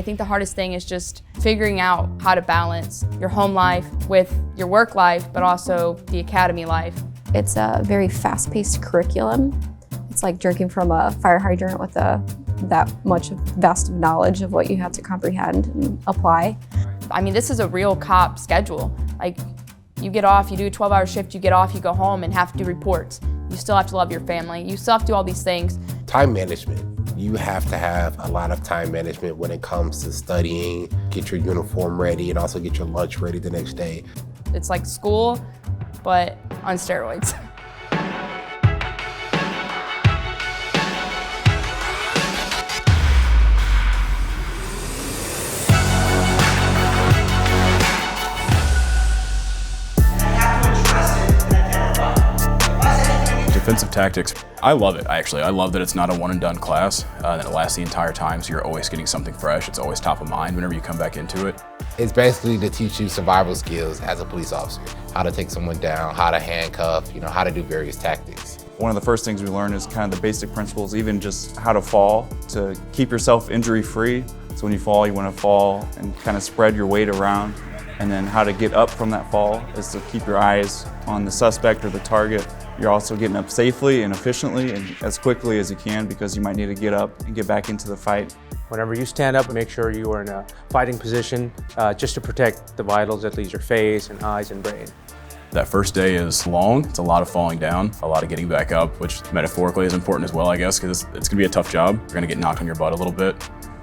think the hardest thing is just figuring out how to balance your home life with your work life, but also the academy life. It's a very fast-paced curriculum. It's like drinking from a fire hydrant with that much vast knowledge of what you have to comprehend and apply. I mean, this is a real cop schedule. Like, you get off, you do a 12-hour shift, you get off, you go home and have to do reports. You still have to love your family. You still have to do all these things. Time management. You have to have a lot of time management when it comes to studying, get your uniform ready, and also get your lunch ready the next day. It's like school, but on steroids. Defensive tactics, I love it, actually. I love that it's not a one and done class, that it lasts the entire time, so you're always getting something fresh. It's always top of mind whenever you come back into it. It's basically to teach you survival skills as a police officer. How to take someone down, how to handcuff, how to do various tactics. One of the first things we learn is kind of the basic principles, even just how to fall, to keep yourself injury free. So when you fall, you want to fall and kind of spread your weight around. And then how to get up from that fall is to keep your eyes on the suspect or the target. You're also getting up safely and efficiently and as quickly as you can, because you might need to get up and get back into the fight. Whenever you stand up, make sure you are in a fighting position just to protect the vitals, at least your face and eyes and brain. That first day is long. It's a lot of falling down, a lot of getting back up, which metaphorically is important as well, I guess, because it's gonna be a tough job. You're gonna get knocked on your butt a little bit,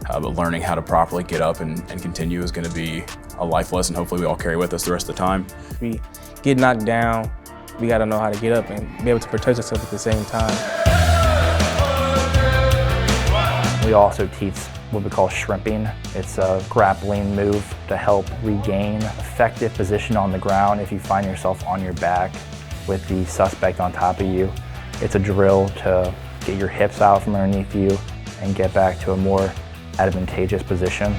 but learning how to properly get up and continue is gonna be a life lesson. Hopefully we all carry with us the rest of the time. We get knocked down, we gotta know how to get up and be able to protect ourselves at the same time. We also teach what we call shrimping. It's a grappling move to help regain effective position on the ground if you find yourself on your back with the suspect on top of you. It's a drill to get your hips out from underneath you and get back to a more advantageous position.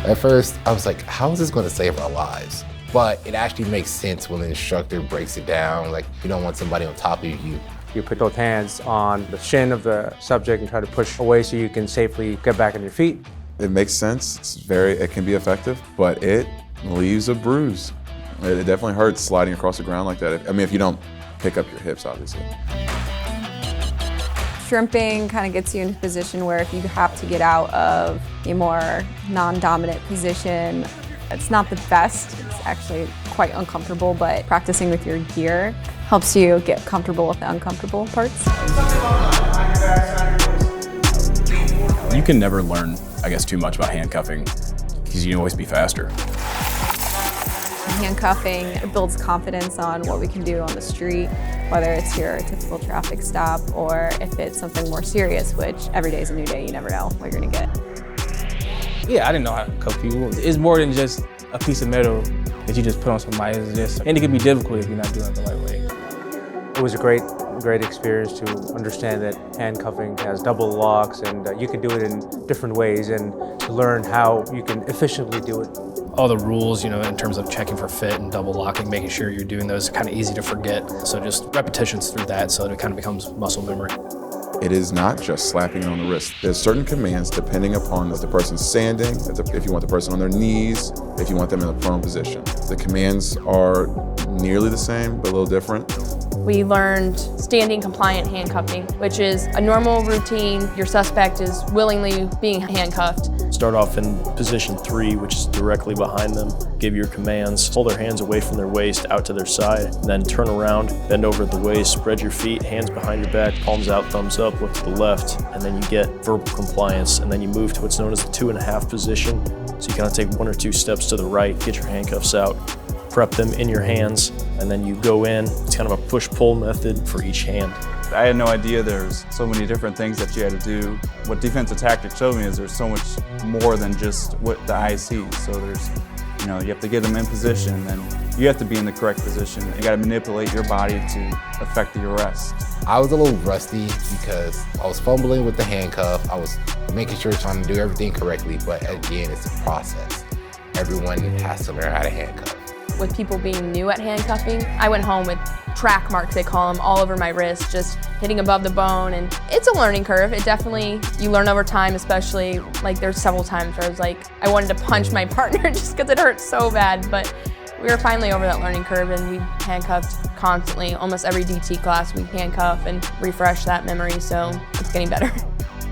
At first, I was like, how is this going to save our lives? But it actually makes sense when the instructor breaks it down. Like, you don't want somebody on top of you. You put those hands on the shin of the subject and try to push away so you can safely get back on your feet. It makes sense. It can be effective, but it leaves a bruise. It definitely hurts sliding across the ground like that. If you don't pick up your hips, obviously. Shrimping kind of gets you into a position where if you have to get out of a more non-dominant position, it's not the best. It's actually quite uncomfortable, but practicing with your gear helps you get comfortable with the uncomfortable parts. You can never learn, I guess, too much about handcuffing because you can always be faster. Handcuffing builds confidence on what we can do on the street, whether it's your typical traffic stop or if it's something more serious, which every day is a new day. You never know what you're gonna get. Yeah, I didn't know how to cuff people. It's more than just a piece of metal that you just put on somebody. And it can be difficult if you're not doing it the right way. It was a great experience to understand that handcuffing has double locks and you can do it in different ways, and to learn how you can efficiently do it. All the rules, in terms of checking for fit and double locking, making sure you're doing those, are kind of easy to forget. So just repetitions through that so that it kind of becomes muscle memory. It is not just slapping on the wrist. There's certain commands depending upon if the person's standing, if you want the person on their knees, if you want them in a prone position. The commands are nearly the same, but a little different. We learned standing compliant handcuffing, which is a normal routine. Your suspect is willingly being handcuffed. Start off in position 3, which is directly behind them. Give your commands, pull their hands away from their waist out to their side, and then turn around, bend over at the waist, spread your feet, hands behind your back, palms out, thumbs up, look to the left, and then you get verbal compliance, and then you move to what's known as the 2.5 position. So you kind of take 1 or 2 steps to the right, get your handcuffs out, prep them in your hands, and then you go in. It's kind of a push-pull method for each hand. I had no idea there's so many different things that you had to do. What defensive tactics showed me is there's so much more than just what the eye sees. So there's, you have to get them in position, and you have to be in the correct position. You got to manipulate your body to affect the arrest. I was a little rusty because I was fumbling with the handcuff. I was making sure trying to do everything correctly, but again, it's a process. Everyone has to learn how to handcuff. with people being new at handcuffing. I went home with track marks, they call them, all over my wrist, just hitting above the bone, and it's a learning curve. It definitely, you learn over time, especially, like there's several times where I was like, I wanted to punch my partner just because it hurt so bad, but we were finally over that learning curve, and we handcuffed constantly. Almost every DT class we handcuff and refresh that memory, so it's getting better.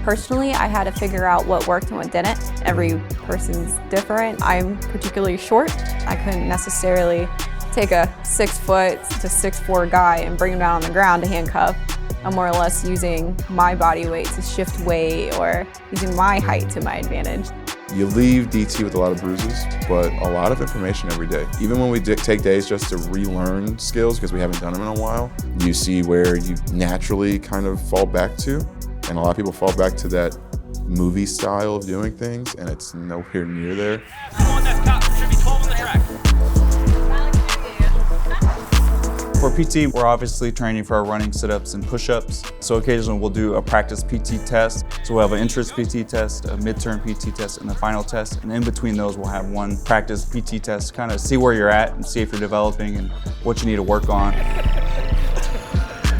Personally, I had to figure out what worked and what didn't. Every person's different. I'm particularly short. I couldn't necessarily take a 6 foot to 6'4" guy and bring him down on the ground to handcuff. I'm more or less using my body weight to shift weight or using my height to my advantage. You leave DT with a lot of bruises, but a lot of information every day. Even when we take days just to relearn skills because we haven't done them in a while, you see where you naturally kind of fall back to. And a lot of people fall back to that movie style of doing things, and it's nowhere near there. For PT, we're obviously training for our running sit-ups and push-ups. So occasionally we'll do a practice PT test. So we'll have an entrance PT test, a midterm PT test, and a final test. And in between those, we'll have one practice PT test, kind of see where you're at and see if you're developing and what you need to work on.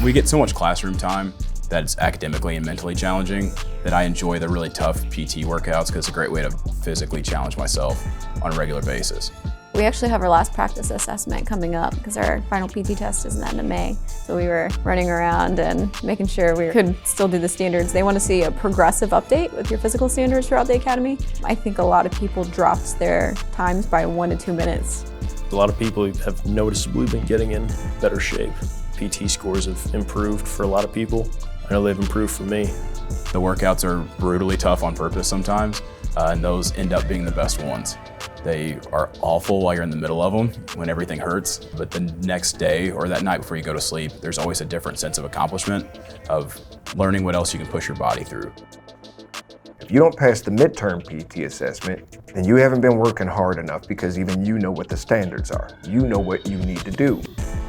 We get so much classroom time that it's academically and mentally challenging that I enjoy the really tough PT workouts because it's a great way to physically challenge myself on a regular basis. We actually have our last practice assessment coming up because our final PT test is in the end of May. So we were running around and making sure we could still do the standards. They want to see a progressive update with your physical standards throughout the academy. I think a lot of people dropped their times by 1 to 2 minutes. A lot of people have noticeably been getting in better shape. PT scores have improved for a lot of people. I know they've improved for me. The workouts are brutally tough on purpose sometimes, and those end up being the best ones. They are awful while you're in the middle of them when everything hurts, but the next day or that night before you go to sleep, there's always a different sense of accomplishment of learning what else you can push your body through. If you don't pass the midterm PT assessment, then you haven't been working hard enough because even you know what the standards are. You know what you need to do,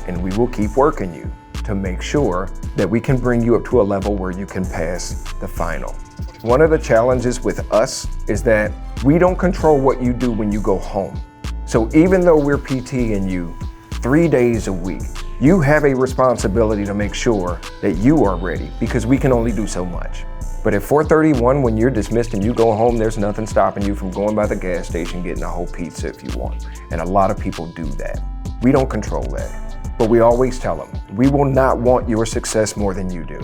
and we will keep working you to make sure that we can bring you up to a level where you can pass the final. One of the challenges with us is that we don't control what you do when you go home. So even though we're PTing you 3 days a week, you have a responsibility to make sure that you are ready because we can only do so much. But at 4:31, when you're dismissed and you go home, there's nothing stopping you from going by the gas station, getting a whole pizza if you want. And a lot of people do that. We don't control that. But we always tell them, we will not want your success more than you do.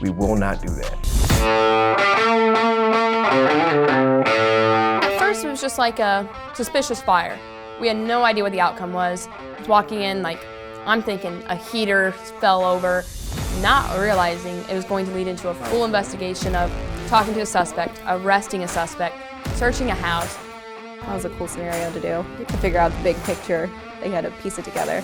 We will not do that. At first, it was just like a suspicious fire. We had no idea what the outcome was. I was walking in, like, I'm thinking a heater fell over, not realizing it was going to lead into a full investigation of talking to a suspect, arresting a suspect, searching a house. That was a cool scenario to do, to figure out the big picture. They had to piece it together.